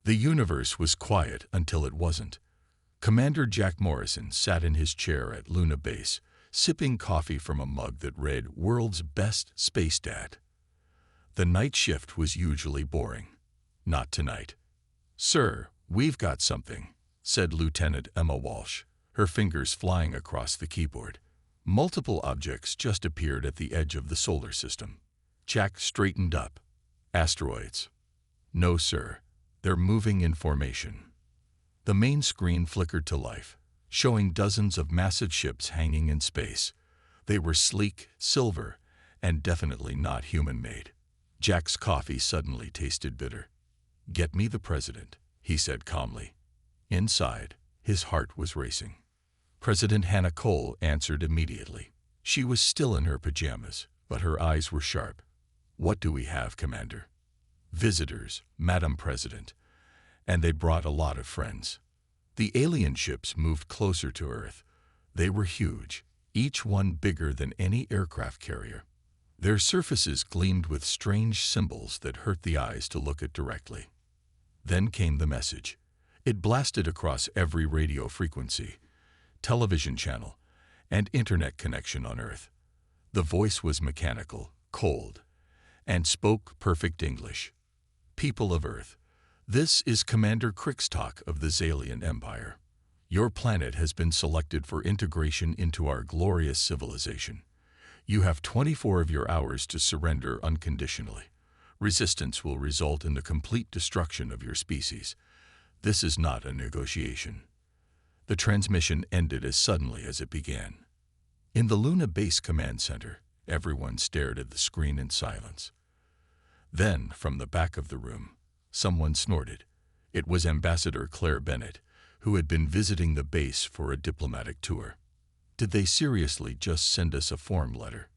The universe was quiet until it wasn't. Commander Jack Morrison sat in his chair at Luna Base, sipping coffee from a mug that read "World's Best Space Dad." The night shift was usually boring. Not tonight. "Sir, we've got something," said Lieutenant Emma Walsh, her fingers flying across the keyboard. Multiple objects just appeared at the edge of the solar system. Jack straightened up. "Asteroids?" "No, sir. They're moving in formation." The main screen flickered to life, showing dozens of massive ships hanging in space. They were sleek, silver, and definitely not human-made. Jack's coffee suddenly tasted bitter. "Get me the president," he said calmly. Inside, his heart was racing. President Hannah Cole answered immediately. She was still in her pajamas, but her eyes were sharp. "What do we have, Commander?" "Visitors, Madam President, and they brought a lot of friends." The alien ships moved closer to Earth. They were huge, each one bigger than any aircraft carrier. Their surfaces gleamed with strange symbols that hurt the eyes to look at directly. Then came the message. It blasted across every radio frequency, television channel, and internet connection on Earth. The voice was mechanical, cold, and spoke perfect English. "People of Earth, this is Commander Crickstalk of the Zalian Empire. Your planet has been selected for integration into our glorious civilization. You have 24 of your hours to surrender unconditionally. Resistance will result in the complete destruction of your species. This is not a negotiation." The transmission ended as suddenly as it began. In the Luna Base Command Center, everyone stared at the screen in silence. Then, from the back of the room, someone snorted. It was Ambassador Claire Bennett, who had been visiting the base for a diplomatic tour. "Did they seriously just send us a form letter?"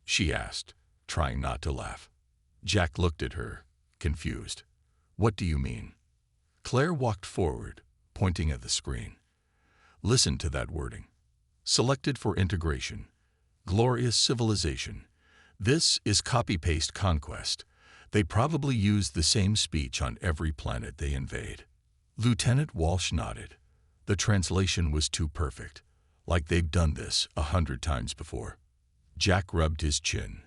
she asked, trying not to laugh. Jack looked at her, confused. "What do you mean?" Claire walked forward, pointing at the screen. "Listen to that wording. Selected for integration. Glorious civilization. This is copy-paste conquest. They probably use the same speech on every planet they invade." Lieutenant Walsh nodded. The translation was too perfect, like they've done this 100 times before. Jack rubbed his chin.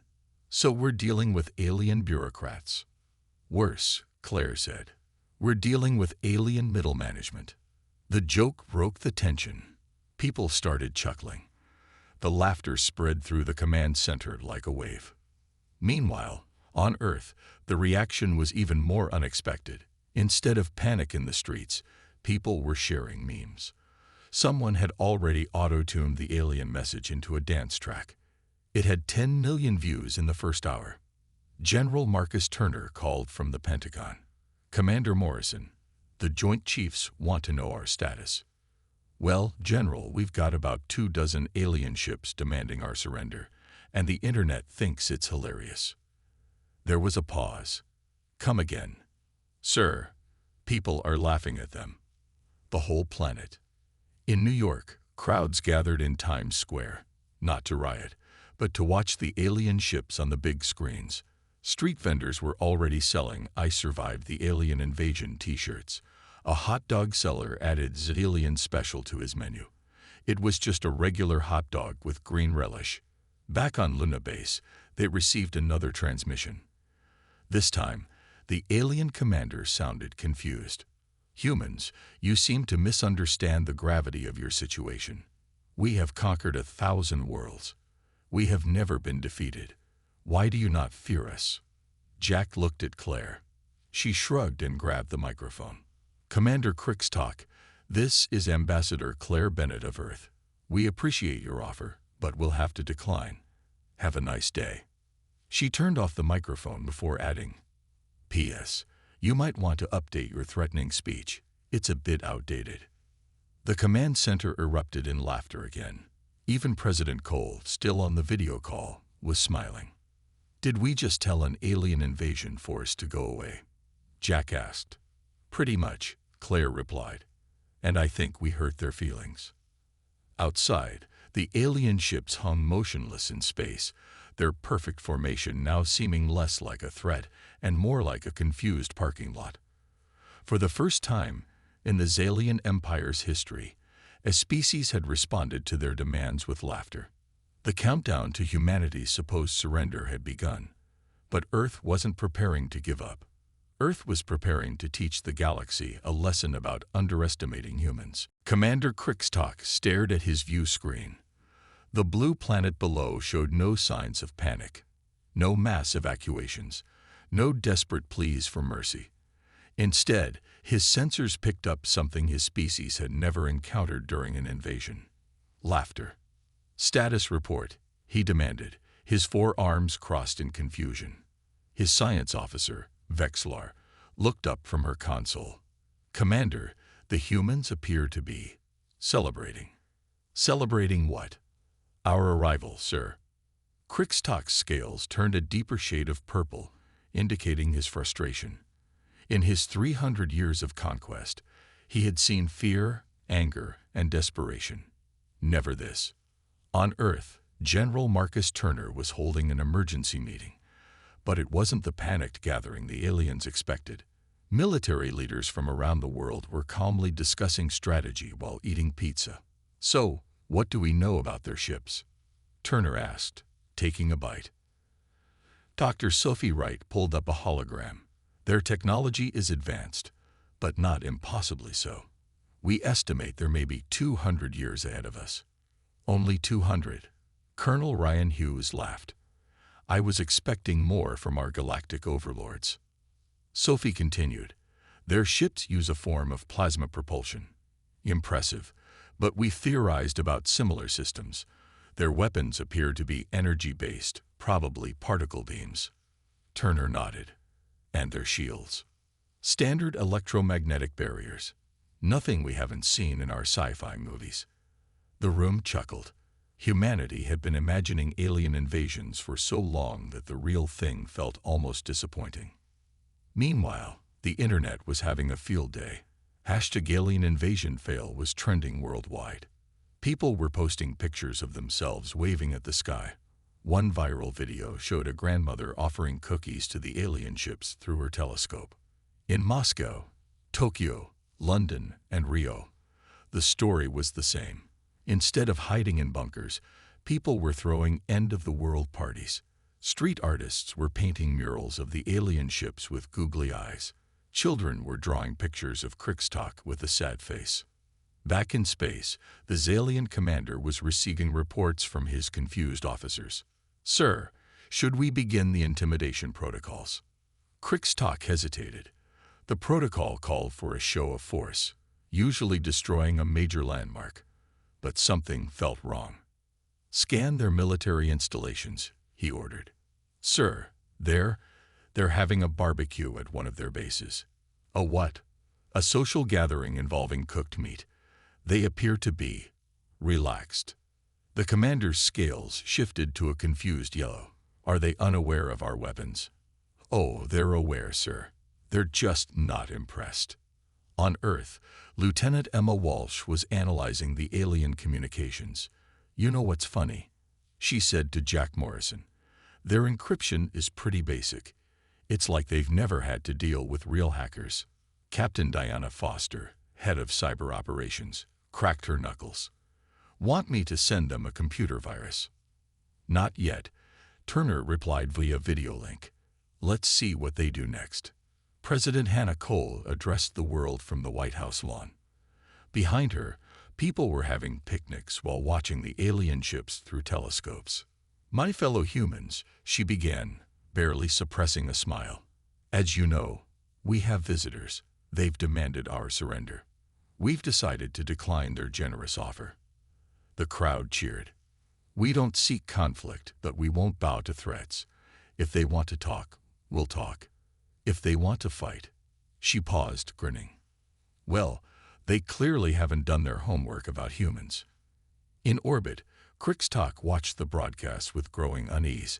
"So we're dealing with alien bureaucrats." "Worse," Claire said. "We're dealing with alien middle management." The joke broke the tension. People started chuckling. The laughter spread through the command center like a wave. Meanwhile, on Earth, the reaction was even more unexpected. Instead of panic in the streets, people were sharing memes. Someone had already auto-tuned the alien message into a dance track. It had 10 million views in the first hour. General Marcus Turner called from the Pentagon. "Commander Morrison, the Joint Chiefs want to know our status." "Well, General, we've got about 24 alien ships demanding our surrender, and the internet thinks it's hilarious." There was a pause. "Come again." "Sir, people are laughing at them." The whole planet. In New York, crowds gathered in Times Square, not to riot, but to watch the alien ships on the big screens. Street vendors were already selling "I Survived the Alien Invasion" t-shirts. A hot dog seller added Zillion Special to his menu. It was just a regular hot dog with green relish. Back on Luna Base, they received another transmission. This time, the alien commander sounded confused. "Humans, you seem to misunderstand the gravity of your situation. We have conquered 1,000 worlds. We have never been defeated. Why do you not fear us?" Jack looked at Claire. She shrugged and grabbed the microphone. "Commander Crickstalk, this is Ambassador Claire Bennett of Earth. We appreciate your offer, but we'll have to decline. Have a nice day." She turned off the microphone before adding, "P.S. You might want to update your threatening speech. It's a bit outdated." The command center erupted in laughter again. Even President Cole, still on the video call, was smiling. "Did we just tell an alien invasion force to go away?" Jack asked. "Pretty much," Claire replied. "And I think we hurt their feelings." Outside, the alien ships hung motionless in space, their perfect formation now seeming less like a threat and more like a confused parking lot. For the first time in the Xalian Empire's history, a species had responded to their demands with laughter. The countdown to humanity's supposed surrender had begun, but Earth wasn't preparing to give up. Earth was preparing to teach the galaxy a lesson about underestimating humans. Commander Krixtalk stared at his view screen. The blue planet below showed no signs of panic, no mass evacuations, no desperate pleas for mercy. Instead, his sensors picked up something his species had never encountered during an invasion: laughter. "Status report," he demanded, his forearms crossed in confusion. His science officer, Vexlar, looked up from her console. "Commander, the humans appear to be celebrating." "Celebrating what?" "Our arrival, sir." Krixtalk's scales turned a deeper shade of purple, indicating his frustration. In his 300 years of conquest, he had seen fear, anger, and desperation. Never this. On Earth, General Marcus Turner was holding an emergency meeting, but it wasn't the panicked gathering the aliens expected. Military leaders from around the world were calmly discussing strategy while eating pizza. "So, what do we know about their ships?" Turner asked, taking a bite. Dr. Sophie Wright pulled up a hologram. "Their technology is advanced, but not impossibly so. We estimate there may be 200 years ahead of us." "Only 200? Colonel Ryan Hughes laughed. "I was expecting more from our galactic overlords." Sophie continued, "Their ships use a form of plasma propulsion. Impressive, but we theorized about similar systems. Their weapons appear to be energy-based, probably particle beams." Turner nodded. "And their shields?" "Standard electromagnetic barriers. Nothing we haven't seen in our sci-fi movies." The room chuckled. Humanity had been imagining alien invasions for so long that the real thing felt almost disappointing. Meanwhile, the internet was having a field day. #AlienInvasionFail was trending worldwide. People were posting pictures of themselves waving at the sky. One viral video showed a grandmother offering cookies to the alien ships through her telescope. In Moscow, Tokyo, London, and Rio, the story was the same. Instead of hiding in bunkers, people were throwing end-of-the-world parties. Street artists were painting murals of the alien ships with googly eyes. Children were drawing pictures of Krixtalk with a sad face. Back in space, the Xalian commander was receiving reports from his confused officers. "Sir, should we begin the intimidation protocols?" Krixtalk hesitated. The protocol called for a show of force, usually destroying a major landmark. But something felt wrong. "Scan their military installations," he ordered. "Sir, they're having a barbecue at one of their bases." "A what?" "A social gathering involving cooked meat. They appear to be relaxed." The commander's scales shifted to a confused yellow. "Are they unaware of our weapons?" "Oh, they're aware, sir. They're just not impressed." On Earth, Lieutenant Emma Walsh was analyzing the alien communications. "You know what's funny?" she said to Jack Morrison. "Their encryption is pretty basic. It's like they've never had to deal with real hackers." Captain Diana Foster, head of cyber operations, cracked her knuckles. "Want me to send them a computer virus?" "Not yet," Turner replied via video link. "Let's see what they do next." President Hannah Cole addressed the world from the White House lawn. Behind her, people were having picnics while watching the alien ships through telescopes. "My fellow humans," she began, barely suppressing a smile. "As you know, we have visitors. They've demanded our surrender. We've decided to decline their generous offer." The crowd cheered. "We don't seek conflict, but we won't bow to threats. If they want to talk, we'll talk. If they want to fight." She paused, grinning. "Well, they clearly haven't done their homework about humans." In orbit, Krixtalk watched the broadcast with growing unease.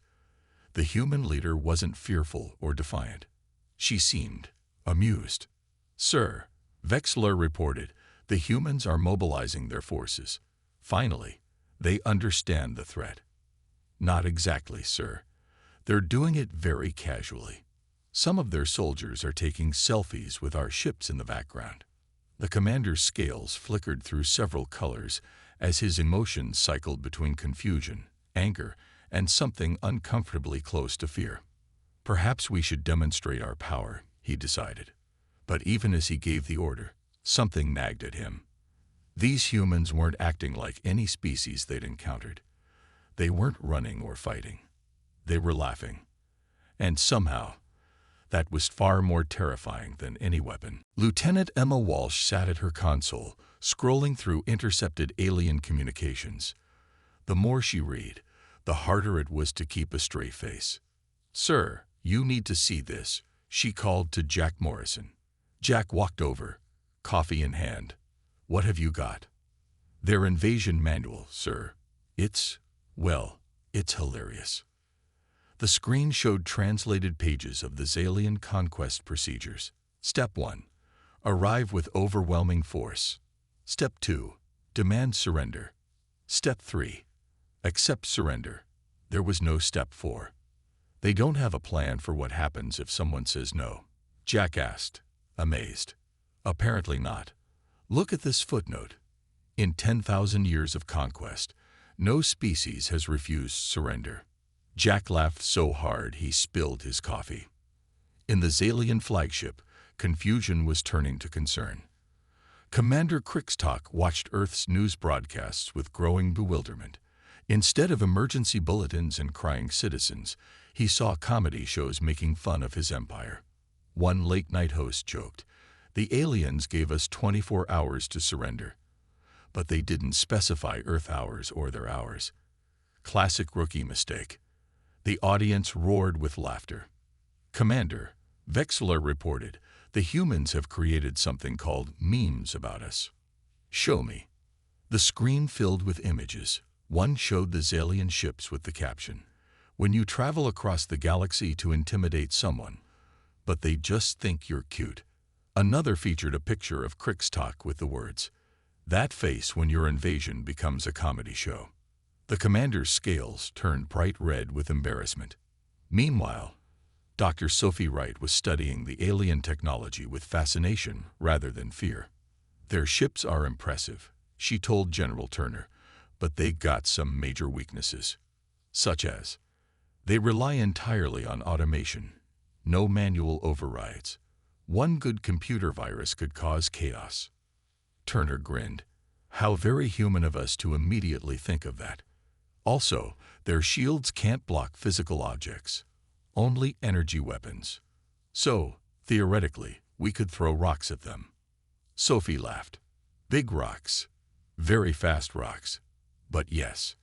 The human leader wasn't fearful or defiant. She seemed amused. "Sir," Vexler reported, "the humans are mobilizing their forces. Finally, they understand the threat." "Not exactly, sir. They're doing it very casually." Some of their soldiers are taking selfies with our ships in the background. The commander's scales flickered through several colors as his emotions cycled between confusion, anger, and something uncomfortably close to fear. Perhaps we should demonstrate our power, he decided. But even as he gave the order, something nagged at him. These humans weren't acting like any species they'd encountered. They weren't running or fighting. They were laughing. And somehow, that was far more terrifying than any weapon. Lieutenant Emma Walsh sat at her console, scrolling through intercepted alien communications. The more she read, the harder it was to keep a straight face. "Sir, you need to see this," she called to Jack Morrison. Jack walked over, coffee in hand. "What have you got?" "Their invasion manual, sir. Well, it's hilarious." The screen showed translated pages of the Zalian conquest procedures. Step 1. Arrive with overwhelming force. Step 2. Demand surrender. Step 3. Accept surrender. There was no step 4. They don't have a plan for what happens if someone says no. Jack asked, amazed. Apparently not. Look at this footnote. In 10,000 years of conquest, no species has refused surrender. Jack laughed so hard he spilled his coffee. In the Zalian flagship, confusion was turning to concern. Commander Krikstok watched Earth's news broadcasts with growing bewilderment. Instead of emergency bulletins and crying citizens, he saw comedy shows making fun of his empire. One late-night host joked, "The aliens gave us 24 hours to surrender." But they didn't specify Earth hours or their hours. Classic rookie mistake. The audience roared with laughter. "Commander," Vexler reported, "the humans have created something called memes about us." "Show me." The screen filled with images. One showed the Zalian ships with the caption, "When you travel across the galaxy to intimidate someone, but they just think you're cute." Another featured a picture of Krikstok with the words, "That face when your invasion becomes a comedy show." The commander's scales turned bright red with embarrassment. Meanwhile, Dr. Sophie Wright was studying the alien technology with fascination rather than fear. "Their ships are impressive," she told General Turner, "but they got some major weaknesses. Such as, they rely entirely on automation. No manual overrides. One good computer virus could cause chaos." Turner grinned. "How very human of us to immediately think of that. Also, their shields can't block physical objects, only energy weapons. So, theoretically, we could throw rocks at them." Sophie laughed. "Big rocks. Very fast rocks. But yes."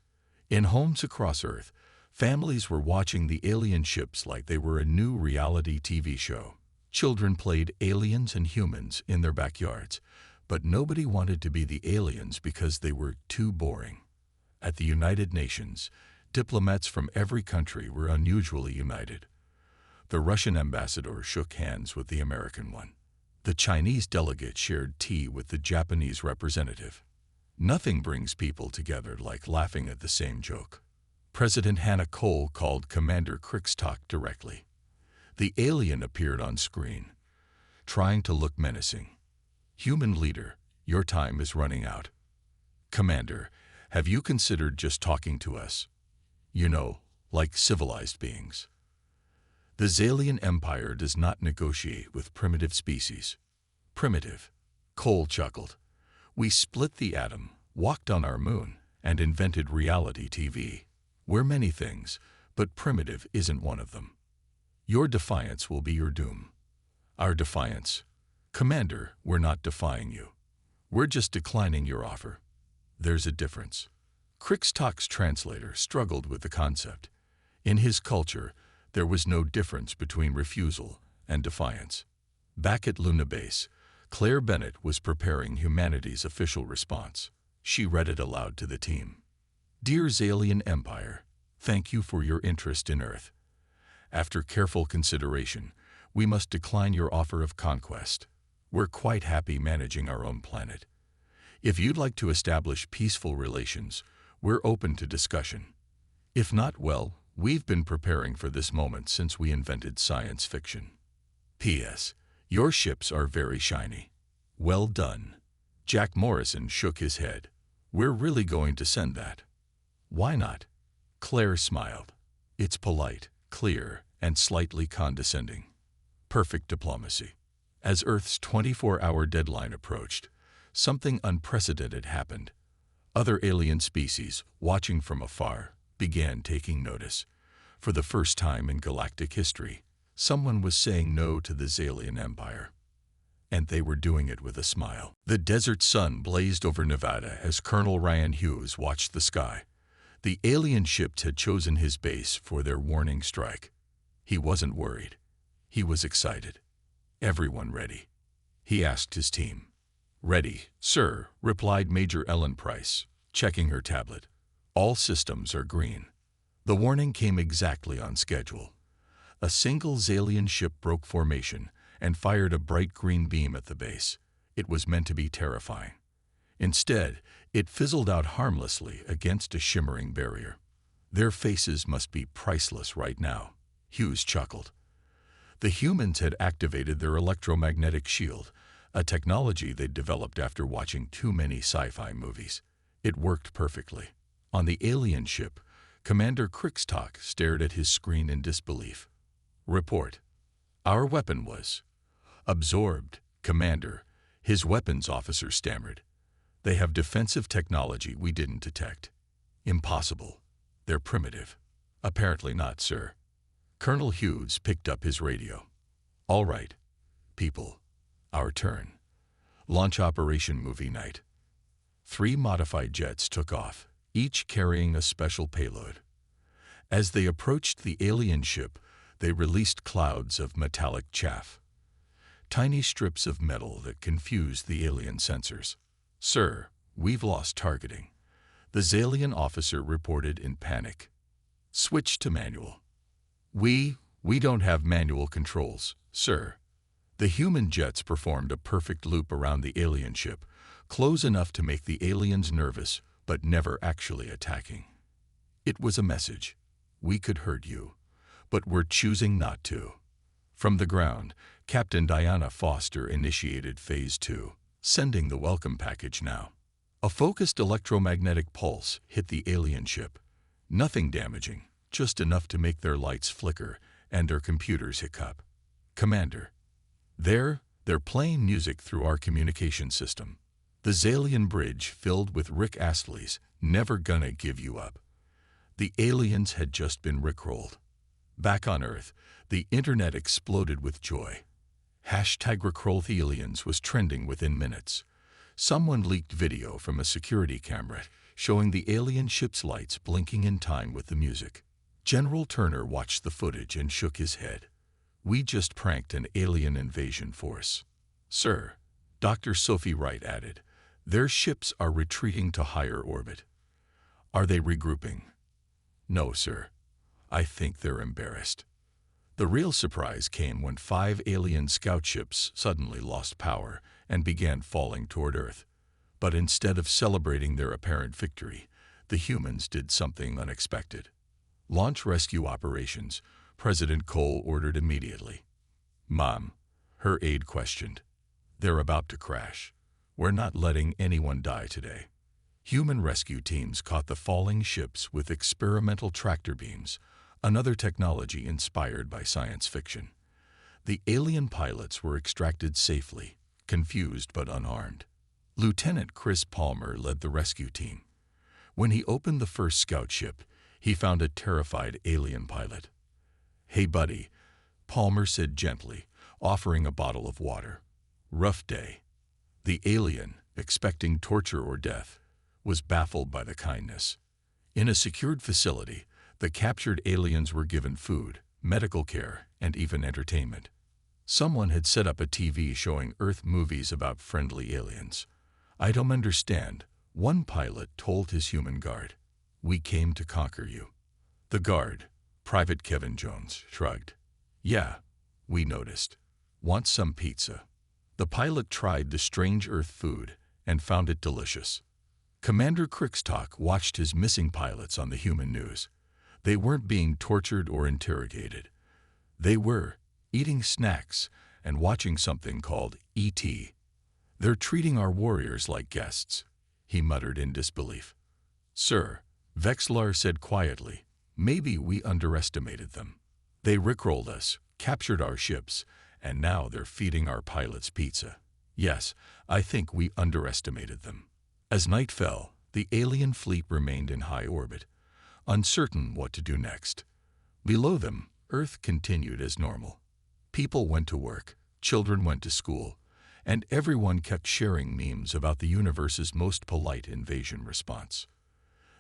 In homes across Earth, families were watching the alien ships like they were a new reality TV show. Children played aliens and humans in their backyards, but nobody wanted to be the aliens because they were too boring. At the United Nations, diplomats from every country were unusually united. The Russian ambassador shook hands with the American one. The Chinese delegate shared tea with the Japanese representative. Nothing brings people together like laughing at the same joke. President Hannah Cole called Commander Krikstok directly. The alien appeared on screen, trying to look menacing. "Human leader, your time is running out." "Commander, have you considered just talking to us? You know, like civilized beings." "The Zalian Empire does not negotiate with primitive species." "Primitive?" Cole chuckled. "We split the atom, walked on our moon, and invented reality TV. We're many things, but primitive isn't one of them. Your defiance will be your doom." "Our defiance?" "Commander, we're not defying you. We're just declining your offer. There's a difference." Krikstok's translator struggled with the concept. In his culture, there was no difference between refusal and defiance. Back at Luna Base, Claire Bennett was preparing humanity's official response. She read it aloud to the team. "Dear Zalian Empire, thank you for your interest in Earth. After careful consideration, we must decline your offer of conquest. We're quite happy managing our own planet. If you'd like to establish peaceful relations, we're open to discussion. If not, well, we've been preparing for this moment since we invented science fiction." P.S. Your ships are very shiny. Well done. Jack Morrison shook his head. We're really going to send that. Why not? Claire smiled. It's polite, clear, and slightly condescending. Perfect diplomacy. As Earth's 24-hour deadline approached, something unprecedented happened. Other alien species, watching from afar, began taking notice. For the first time in galactic history, someone was saying no to the Xalian Empire. And they were doing it with a smile. The desert sun blazed over Nevada as Colonel Ryan Hughes watched the sky. The alien ships had chosen his base for their warning strike. He wasn't worried. He was excited. Everyone ready? He asked his team. Ready, sir, replied Major Ellen Price, checking her tablet. All systems are green. The warning came exactly on schedule. A single Xalian ship broke formation and fired a bright green beam at the base. It was meant to be terrifying. Instead, it fizzled out harmlessly against a shimmering barrier. Their faces must be priceless right now, Hughes chuckled. The humans had activated their electromagnetic shield, a technology they'd developed after watching too many sci-fi movies. It worked perfectly. On the alien ship, Commander Krickstock stared at his screen in disbelief. Report. Our weapon was absorbed, Commander, his weapons officer stammered. They have defensive technology we didn't detect. Impossible. They're primitive. Apparently not, sir. Colonel Hughes picked up his radio. All right, people. Our turn. Launch Operation Movie Night. 3 modified jets took off, each carrying a special payload. As they approached the alien ship, they released clouds of metallic chaff. Tiny strips of metal that confused the alien sensors. Sir, we've lost targeting. The Xalian officer reported in panic. Switch to manual. We don't have manual controls, sir. The human jets performed a perfect loop around the alien ship, close enough to make the aliens nervous, but never actually attacking. It was a message. We could hurt you, but we're choosing not to. From the ground, Captain Diana Foster initiated Phase 2, sending the welcome package now. A focused electromagnetic pulse hit the alien ship. Nothing damaging, just enough to make their lights flicker and their computers hiccup. Commander. They're playing music through our communication system. The Xalian bridge filled with Rick Astley's Never Gonna Give You Up. The aliens had just been rickrolled. Back on Earth, the internet exploded with joy. #RickrollThealiens was trending within minutes. Someone leaked video from a security camera showing the alien ship's lights blinking in time with the music. General Turner watched the footage and shook his head. We just pranked an alien invasion force. Sir, Dr. Sophie Wright added, their ships are retreating to higher orbit. Are they regrouping? No, sir. I think they're embarrassed. The real surprise came when 5 alien scout ships suddenly lost power and began falling toward Earth. But instead of celebrating their apparent victory, the humans did something unexpected. Launch rescue operations, President Cole ordered immediately. Mom, her aide questioned. They're about to crash. We're not letting anyone die today. Human rescue teams caught the falling ships with experimental tractor beams, another technology inspired by science fiction. The alien pilots were extracted safely, confused but unharmed. Lieutenant Chris Palmer led the rescue team. When he opened the first scout ship, he found a terrified alien pilot. Hey buddy, Palmer said gently, offering a bottle of water. Rough day. The alien, expecting torture or death, was baffled by the kindness. In a secured facility, the captured aliens were given food, medical care, and even entertainment. Someone had set up a TV showing Earth movies about friendly aliens. I don't understand, one pilot told his human guard. We came to conquer you. The guard, Private Kevin Jones, shrugged. Yeah, we noticed. Want some pizza? The pilot tried the strange Earth food and found it delicious. Commander Krickstock watched his missing pilots on the human news. They weren't being tortured or interrogated. They were eating snacks and watching something called E.T. "They're treating our warriors like guests," he muttered in disbelief. "Sir," Vexlar said quietly, "maybe we underestimated them. They rickrolled us, captured our ships, and now they're feeding our pilots pizza. Yes, I think we underestimated them." As night fell, the alien fleet remained in high orbit, uncertain what to do next. Below them, Earth continued as normal. People went to work, children went to school, and everyone kept sharing memes about the universe's most polite invasion response.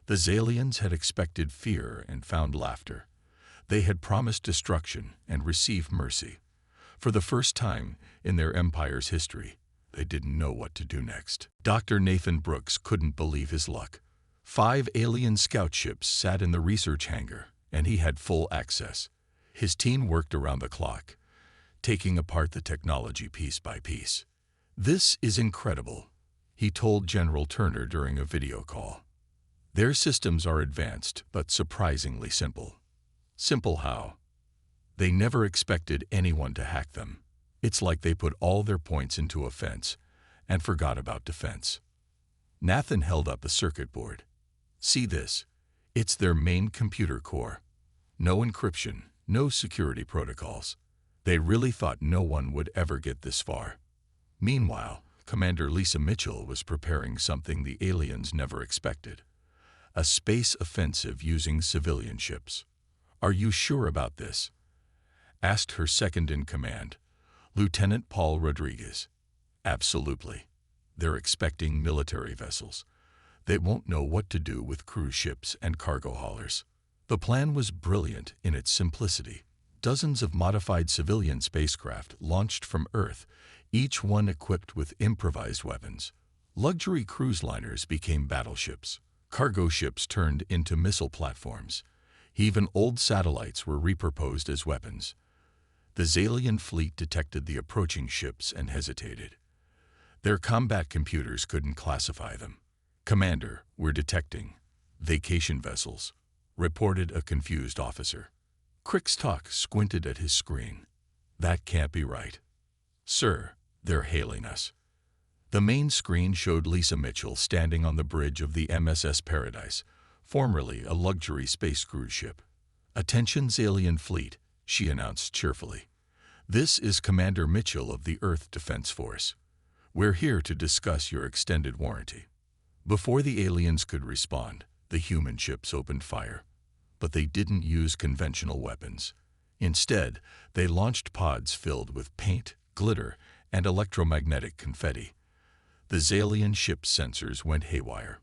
The Xalians had expected fear and found laughter. They had promised destruction and received mercy. For the first time in their empire's history, they didn't know what to do next. Dr. Nathan Brooks couldn't believe his luck. 5 alien scout ships sat in the research hangar, and he had full access. His team worked around the clock, taking apart the technology piece by piece. "This is incredible," he told General Turner during a video call. "Their systems are advanced, but surprisingly simple." Simple how? They never expected anyone to hack them. It's like they put all their points into offense and forgot about defense. Nathan held up a circuit board. "See this? It's their main computer core. No encryption, no security protocols. They really thought no one would ever get this far." Meanwhile, Commander Lisa Mitchell was preparing something the aliens never expected: a space offensive using civilian ships. "Are you sure about this?" asked her second-in-command, Lieutenant Paul Rodriguez. "Absolutely. They're expecting military vessels. They won't know what to do with cruise ships and cargo haulers." The plan was brilliant in its simplicity. Dozens of modified civilian spacecraft launched from Earth, each one equipped with improvised weapons. Luxury cruise liners became battleships. Cargo ships turned into missile platforms. Even old satellites were repurposed as weapons. The Xalian fleet detected the approaching ships and hesitated. Their combat computers couldn't classify them. "Commander, we're detecting vacation vessels," reported a confused officer. Krikstok squinted at his screen. "That can't be right." "Sir, they're hailing us." The main screen showed Lisa Mitchell standing on the bridge of the MSS Paradise, formerly a luxury space cruise ship. "Attention Xalian fleet," she announced cheerfully. "This is Commander Mitchell of the Earth Defense Force. We're here to discuss your extended warranty." Before the aliens could respond, the human ships opened fire. But they didn't use conventional weapons. Instead, they launched pods filled with paint, glitter, and electromagnetic confetti. The Xalian ship's sensors went haywire.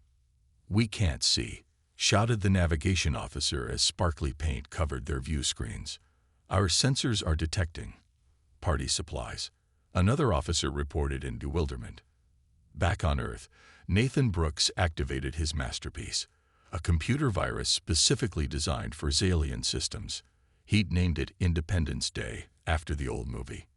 "We can't see," shouted the navigation officer as sparkly paint covered their view screens. "Our sensors are detecting party supplies," another officer reported in bewilderment. Back on Earth, Nathan Brooks activated his masterpiece, a computer virus specifically designed for Xalian systems. He'd named it Independence Day, after the old movie.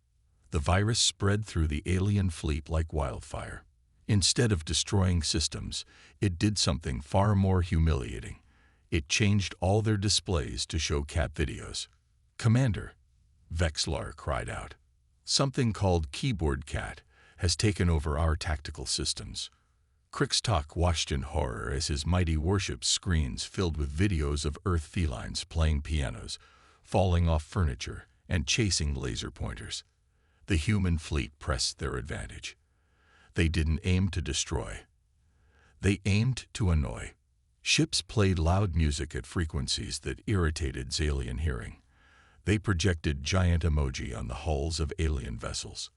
The virus spread through the alien fleet like wildfire. Instead of destroying systems, it did something far more humiliating. It changed all their displays to show cat videos. "Commander," Vexlar cried out, "something called Keyboard Cat has taken over our tactical systems." Krikstok watched in horror as his mighty warship screens filled with videos of Earth felines playing pianos, falling off furniture, and chasing laser pointers. The human fleet pressed their advantage. They didn't aim to destroy. They aimed to annoy. Ships played loud music at frequencies that irritated Xalian hearing. They projected giant emoji on the hulls of alien vessels.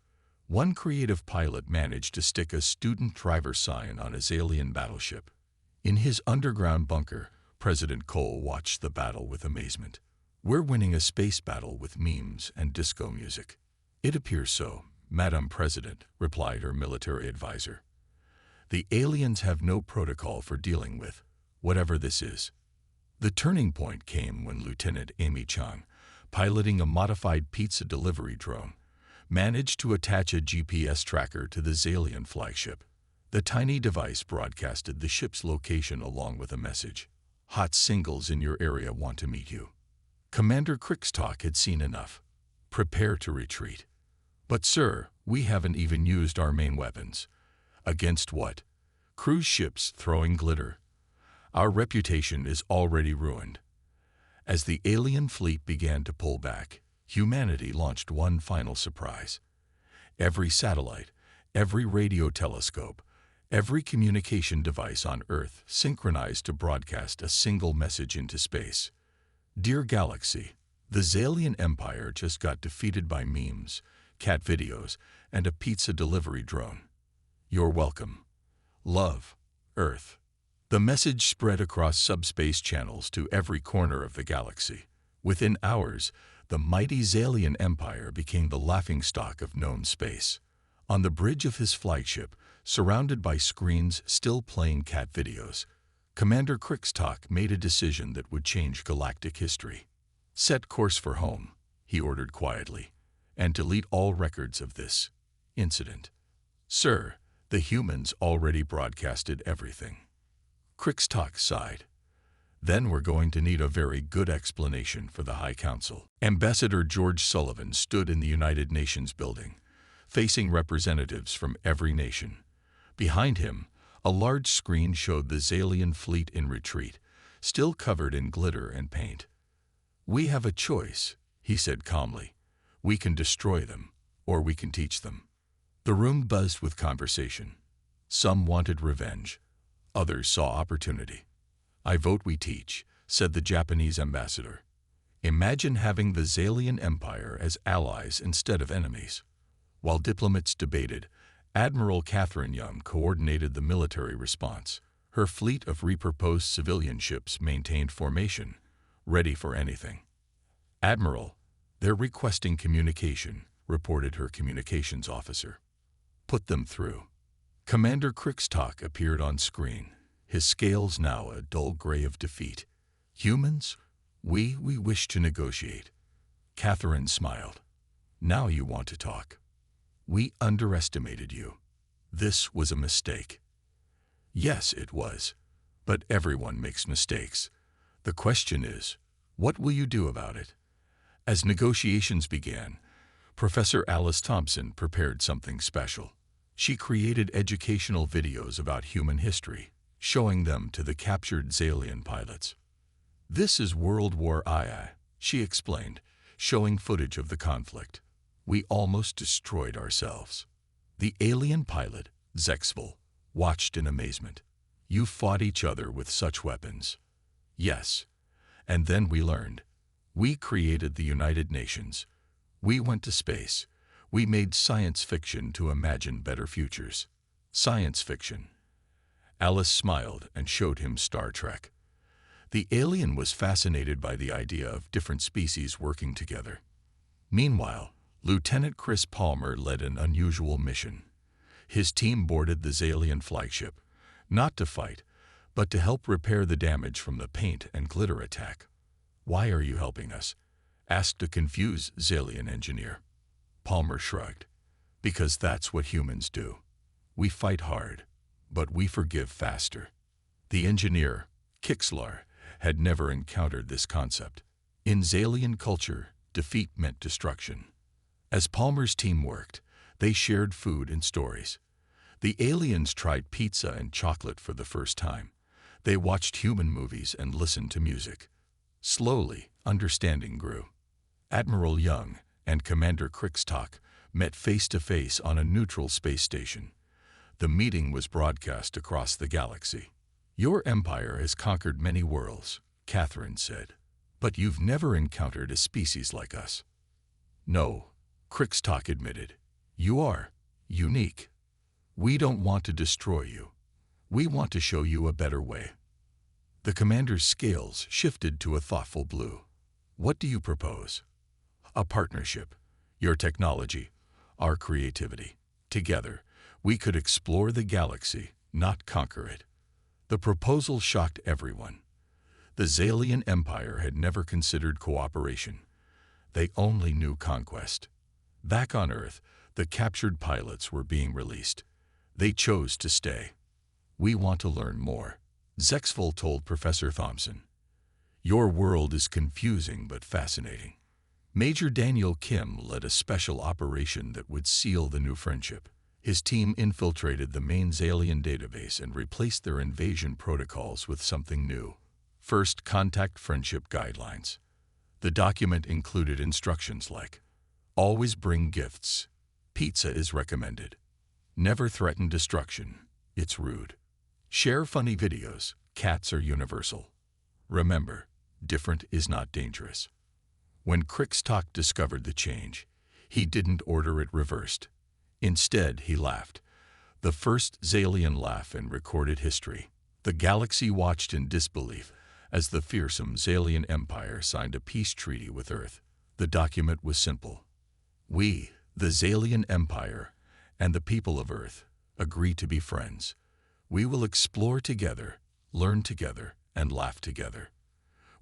One creative pilot managed to stick a student driver sign on his alien battleship. In his underground bunker, President Cole watched the battle with amazement. "We're winning a space battle with memes and disco music." "It appears so, Madam President," replied her military advisor. "The aliens have no protocol for dealing with whatever this is." The turning point came when Lieutenant Amy Chang, piloting a modified pizza delivery drone, managed to attach a GPS tracker to the Xalian flagship. The tiny device broadcasted the ship's location along with a message: "Hot singles in your area want to meet you." Commander Krikstok had seen enough. "Prepare to retreat. But sir, we haven't even used our main weapons. Against what? Cruise ships throwing glitter. Our reputation is already ruined. As the alien fleet began to pull back, humanity launched one final surprise. Every satellite, every radio telescope, every communication device on Earth synchronized to broadcast a single message into space. Dear Galaxy, the Xalian Empire just got defeated by memes, cat videos, and a pizza delivery drone. You're welcome. Love, Earth. The message spread across subspace channels to every corner of the galaxy. Within hours, the mighty Xalian Empire became the laughingstock of known space. On the bridge of his flagship, surrounded by screens still playing cat videos, Commander Krixtalk made a decision that would change galactic history. Set course for home, he ordered quietly, and delete all records of this incident. Sir, the humans already broadcasted everything. Krixtalk sighed. Then we're going to need a very good explanation for the High Council. Ambassador George Sullivan stood in the United Nations building, facing representatives from every nation. Behind him, a large screen showed the Xalian fleet in retreat, still covered in glitter and paint. We have a choice, he said calmly. We can destroy them, or we can teach them. The room buzzed with conversation. Some wanted revenge. Others saw opportunity. I vote we teach, said the Japanese ambassador. Imagine having the Xalian Empire as allies instead of enemies. While diplomats debated, Admiral Catherine Young coordinated the military response. Her fleet of repurposed civilian ships maintained formation, ready for anything. Admiral, they're requesting communication, reported her communications officer. Put them through. Commander Krixtalk appeared on screen, his scales now a dull gray of defeat. Humans, we wish to negotiate. Catherine smiled. Now you want to talk. We underestimated you. This was a mistake. Yes, it was. But everyone makes mistakes. The question is, what will you do about it? As negotiations began, Professor Alice Thompson prepared something special. She created educational videos about human history, showing them to the captured Xalian pilots. This is World War II, she explained, showing footage of the conflict. We almost destroyed ourselves. The alien pilot, Zexful, watched in amazement. You fought each other with such weapons. Yes. And then we learned. We created the United Nations. We went to space. We made science fiction to imagine better futures. Science fiction. Alice smiled and showed him Star Trek. The alien was fascinated by the idea of different species working together. Meanwhile, Lieutenant Chris Palmer led an unusual mission. His team boarded the Xalian flagship, not to fight, but to help repair the damage from the paint and glitter attack. Why are you helping us? Asked a confused Xalian engineer. Palmer shrugged. Because that's what humans do. We fight hard, but we forgive faster. The engineer, Kixlar, had never encountered this concept. In Xalian culture, defeat meant destruction. As Palmer's team worked, they shared food and stories. The aliens tried pizza and chocolate for the first time. They watched human movies and listened to music. Slowly, understanding grew. Admiral Young and Commander Krixtalk met face-to-face on a neutral space station. The meeting was broadcast across the galaxy. Your empire has conquered many worlds, Catherine said, but you've never encountered a species like us. No, Krixtalk admitted. You are unique. We don't want to destroy you. We want to show you a better way. The commander's scales shifted to a thoughtful blue. What do you propose? A partnership. Your technology, our creativity. Together, we could explore the galaxy, not conquer it. The proposal shocked everyone. The Xalian Empire had never considered cooperation. They only knew conquest. Back on Earth, the captured pilots were being released. They chose to stay. We want to learn more, Zexful told Professor Thompson. Your world is confusing but fascinating. Major Daniel Kim led a special operation that would seal the new friendship. His team infiltrated the main Xalian database and replaced their invasion protocols with something new. First Contact Friendship Guidelines. The document included instructions like, always bring gifts. Pizza is recommended. Never threaten destruction. It's rude. Share funny videos. Cats are universal. Remember, different is not dangerous. When Krixtok discovered the change, he didn't order it reversed. Instead, he laughed. The first Xalian laugh in recorded history. The galaxy watched in disbelief as the fearsome Xalian Empire signed a peace treaty with Earth. The document was simple. We, the Xalian Empire, and the people of Earth, agree to be friends. We will explore together, learn together, and laugh together.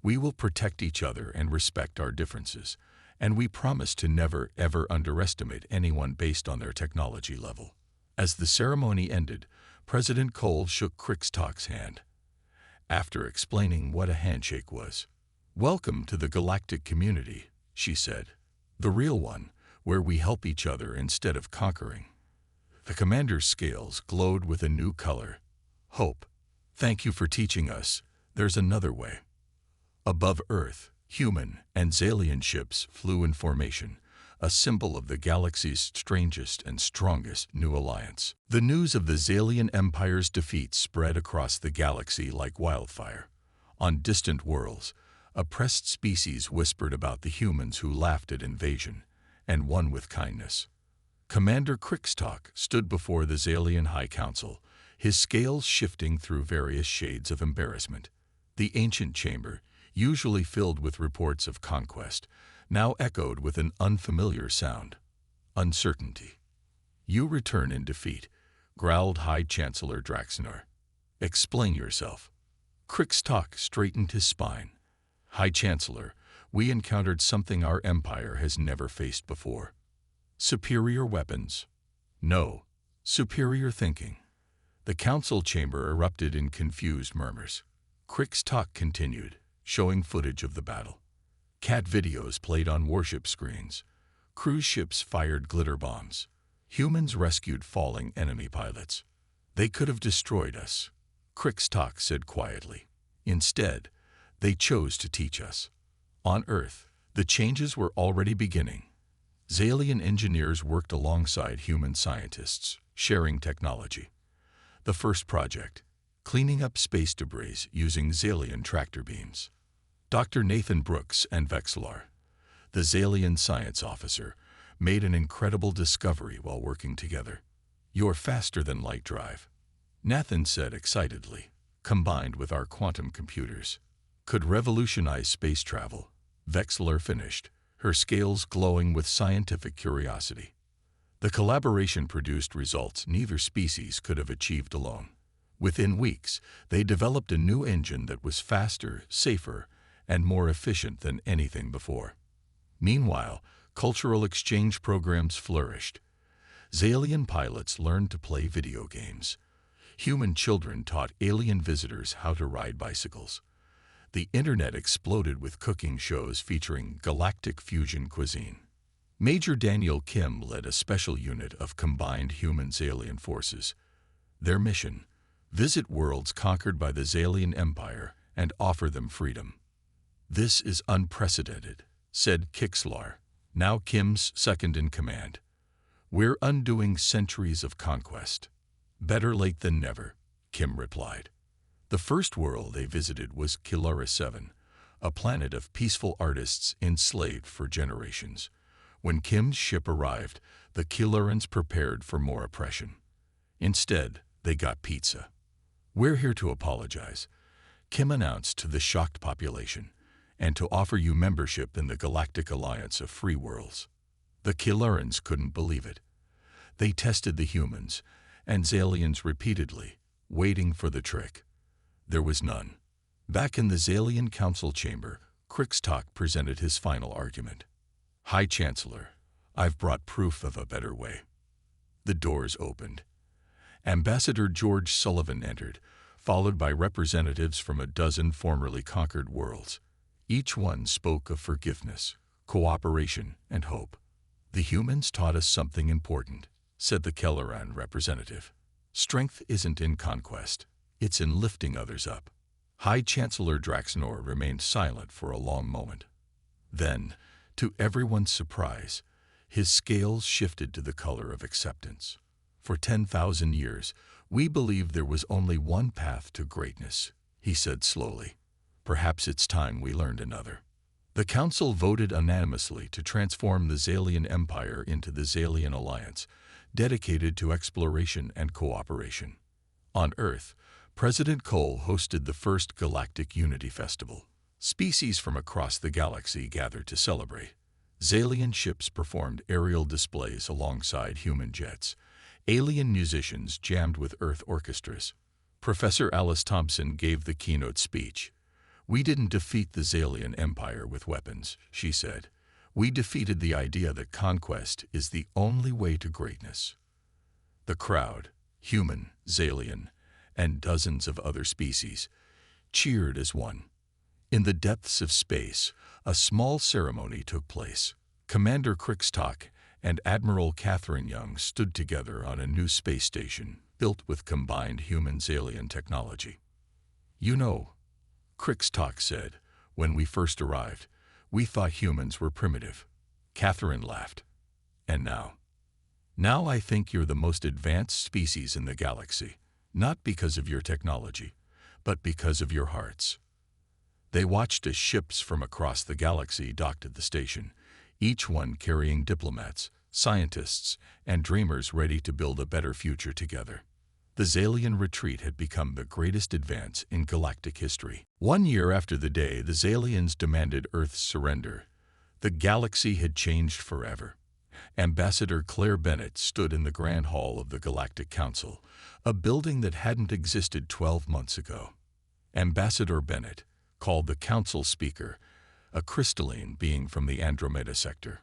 We will protect each other and respect our differences, and we promise to never, ever underestimate anyone based on their technology level. As the ceremony ended, President Cole shook Krixtok's hand. After explaining what a handshake was, "Welcome to the galactic community," she said. "The real one, where we help each other instead of conquering." The commander's scales glowed with a new color. Hope. Thank you for teaching us. There's another way. Above Earth, human and Xalian ships flew in formation, a symbol of the galaxy's strangest and strongest new alliance. The news of the Xalian Empire's defeat spread across the galaxy like wildfire. On distant worlds, oppressed species whispered about the humans who laughed at invasion and won with kindness. Commander Krixtok stood before the Xalian High Council, his scales shifting through various shades of embarrassment. The ancient chamber, usually filled with reports of conquest, now echoed with an unfamiliar sound. Uncertainty. "You return in defeat," growled High Chancellor Draxenar. "Explain yourself." Krixtok straightened his spine. "High Chancellor, we encountered something our empire has never faced before." "Superior weapons?" "No, superior thinking." The council chamber erupted in confused murmurs. Krixtok continued, showing footage of the battle. Cat videos played on warship screens. Cruise ships fired glitter bombs. Humans rescued falling enemy pilots. "They could have destroyed us," Krixtok said quietly. "Instead, they chose to teach us." On Earth, the changes were already beginning. Xalian engineers worked alongside human scientists, sharing technology. The first project, cleaning up space debris using Xalian tractor beams. Dr. Nathan Brooks and Vexlar, the Xalian science officer, made an incredible discovery while working together. "You're faster than light drive," Nathan said excitedly. "Combined with our quantum computers, could revolutionize space travel," Vexlar finished, her scales glowing with scientific curiosity. The collaboration produced results neither species could have achieved alone. Within weeks, they developed a new engine that was faster, safer, and more efficient than anything before. Meanwhile, cultural exchange programs flourished. Xalian pilots learned to play video games. Human children taught alien visitors how to ride bicycles. The internet exploded with cooking shows featuring galactic fusion cuisine. Major Daniel Kim led a special unit of combined human-Xalian forces. Their mission: visit worlds conquered by the Xalian Empire and offer them freedom. "This is unprecedented," said Kixlar, now Kim's second-in-command. "We're undoing centuries of conquest." "Better late than never," Kim replied. The first world they visited was Killara 7, a planet of peaceful artists enslaved for generations. When Kim's ship arrived, the Killarans prepared for more oppression. Instead, they got pizza. "We're here to apologize," Kim announced to the shocked population, "and to offer you membership in the Galactic Alliance of Free Worlds." The Killarans couldn't believe it. They tested the humans and Xalians repeatedly, waiting for the trick. There was none. Back in the Xalian Council chamber, Krixtok presented his final argument. "High Chancellor, I've brought proof of a better way." The doors opened. Ambassador George Sullivan entered, followed by representatives from a dozen formerly conquered worlds. Each one spoke of forgiveness, cooperation, and hope. "The humans taught us something important," said the Kelleran representative. "Strength isn't in conquest, it's in lifting others up." High Chancellor Draxnor remained silent for a long moment. Then, to everyone's surprise, his scales shifted to the color of acceptance. "For 10,000 years, we believed there was only one path to greatness," he said slowly. "Perhaps it's time we learned another." The Council voted unanimously to transform the Xalian Empire into the Xalian Alliance, dedicated to exploration and cooperation. On Earth, President Cole hosted the first Galactic Unity Festival. Species from across the galaxy gathered to celebrate. Xalian ships performed aerial displays alongside human jets. Alien musicians jammed with Earth orchestras. Professor Alice Thompson gave the keynote speech. "We didn't defeat the Xalian Empire with weapons," she said. "We defeated the idea that conquest is the only way to greatness." The crowd, human, Xalian, and dozens of other species, cheered as one. In the depths of space, a small ceremony took place. Commander Crixtalk and Admiral Catherine Young stood together on a new space station built with combined human-Xalian technology. "You know," Crixtalk said, "when we first arrived, we thought humans were primitive." Catherine laughed. "And now?" "Now I think you're the most advanced species in the galaxy, not because of your technology, but because of your hearts." They watched as ships from across the galaxy docked at the station, each one carrying diplomats, scientists, and dreamers ready to build a better future together. The Xalian retreat had become the greatest advance in galactic history. 1 year after the day the Xalians demanded Earth's surrender, the galaxy had changed forever. Ambassador Claire Bennett stood in the Grand Hall of the Galactic Council, a building that hadn't existed 12 months ago. Ambassador Bennett, called the Council Speaker, a crystalline being from the Andromeda sector.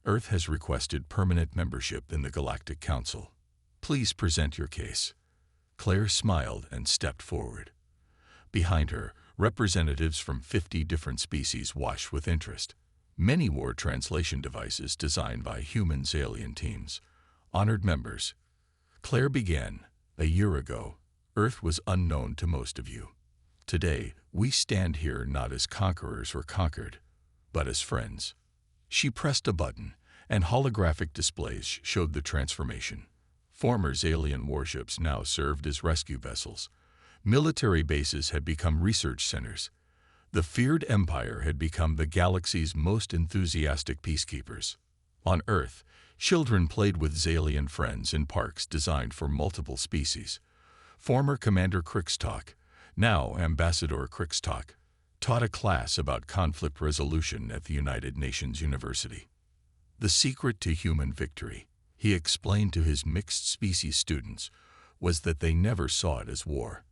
"Earth has requested permanent membership in the Galactic Council. Please present your case." Claire smiled and stepped forward. Behind her, representatives from 50 different species watched with interest. Many wore translation devices designed by human Xalian teams. "Honored members," Claire began, "a year ago, Earth was unknown to most of you. Today, we stand here not as conquerors or conquered, but as friends." She pressed a button, and holographic displays showed the transformation. Former Xalian warships now served as rescue vessels. Military bases had become research centers. The feared empire had become the galaxy's most enthusiastic peacekeepers. On Earth, children played with Xalian friends in parks designed for multiple species. Former Commander Crixtalk, now Ambassador Crixtalk, taught a class about conflict resolution at the United Nations University. "The secret to human victory," he explained to his mixed-species students, "was that they never saw it as war.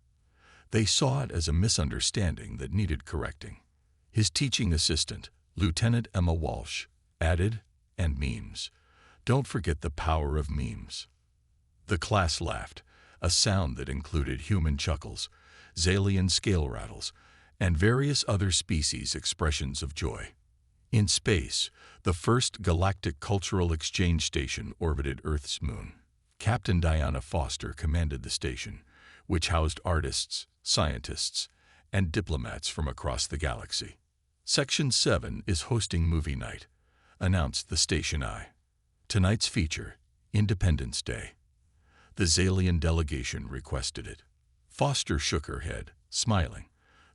They saw it as a misunderstanding that needed correcting." His teaching assistant, Lieutenant Emma Walsh, added, "And memes. Don't forget the power of memes." The class laughed, a sound that included human chuckles, Xalian scale rattles, and various other species' expressions of joy. In space, the first Galactic Cultural Exchange Station orbited Earth's moon. Captain Diana Foster commanded the station, which housed artists, scientists, and diplomats from across the galaxy. "Section 7 is hosting movie night," announced the station eye. "Tonight's feature, Independence Day." The Xalian delegation requested it. Foster shook her head, smiling.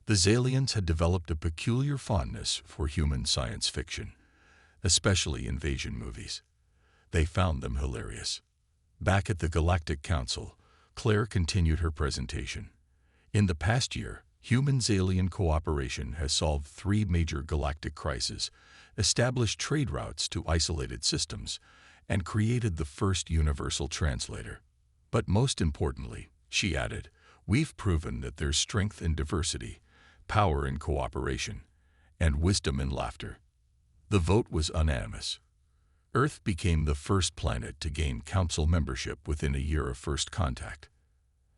The Xalians had developed a peculiar fondness for human science fiction, especially invasion movies. They found them hilarious. Back at the Galactic Council, Claire continued her presentation. In the past year, human-Xalian cooperation has solved 3 major galactic crises, established trade routes to isolated systems, and created the first universal translator. But most importantly, she added, "We've proven that there's strength in diversity, power in cooperation, and wisdom in laughter." The vote was unanimous. Earth became the first planet to gain Council membership within a year of first contact.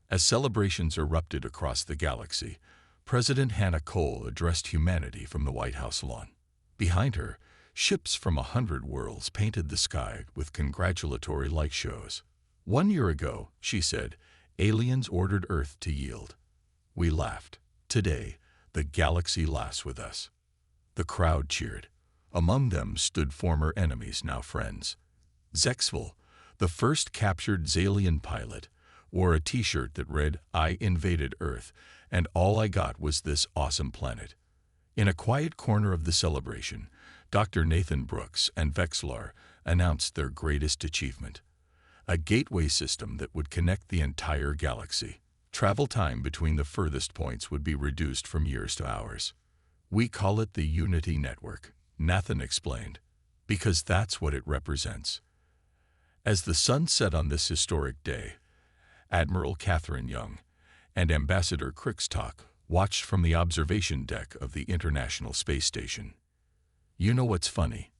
As celebrations erupted across the galaxy, President Hannah Cole addressed humanity from the White House lawn. Behind her, Ships from 100 worlds painted the sky with congratulatory light shows. 1 year ago, she said, aliens ordered Earth to yield. We laughed. Today, the galaxy laughs with us. The crowd cheered. Among them stood former enemies, now friends. Zexville, the first captured Zalian pilot, wore a t-shirt that read, "I invaded Earth, and all I got was this awesome planet." In a quiet corner of the celebration, Dr. Nathan Brooks and Vexlar announced their greatest achievement, a gateway system that would connect the entire galaxy. Travel time between the furthest points would be reduced from years to hours. "We call it the Unity Network," Nathan explained, "because that's what it represents." As the sun set on this historic day, Admiral Catherine Young and Ambassador Krickstock watched from the observation deck of the International Space Station. "You know what's funny?"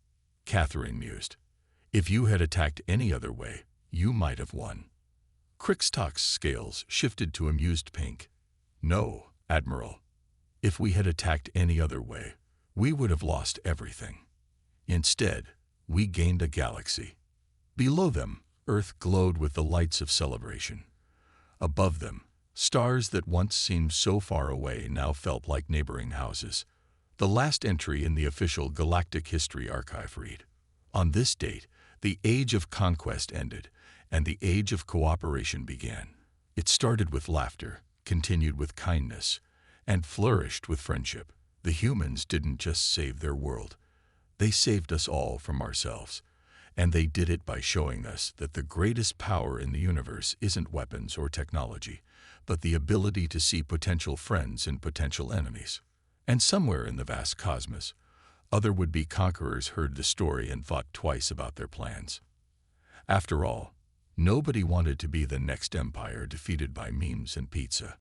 Catherine mused. "If you had attacked any other way, you might have won." Krickstock's scales shifted to amused pink. "No, Admiral. If we had attacked any other way, we would have lost everything. Instead, we gained a galaxy." Below them, Earth glowed with the lights of celebration. Above them, stars that once seemed so far away now felt like neighboring houses. The last entry in the official Galactic History Archive read, "On this date, the Age of Conquest ended, and the Age of Cooperation began. It started with laughter, continued with kindness, and flourished with friendship. The humans didn't just save their world. They saved us all from ourselves. And they did it by showing us that the greatest power in the universe isn't weapons or technology, but the ability to see potential friends and potential enemies." And somewhere in the vast cosmos, other would-be conquerors heard the story and thought twice about their plans. After all, nobody wanted to be the next empire defeated by memes and pizza.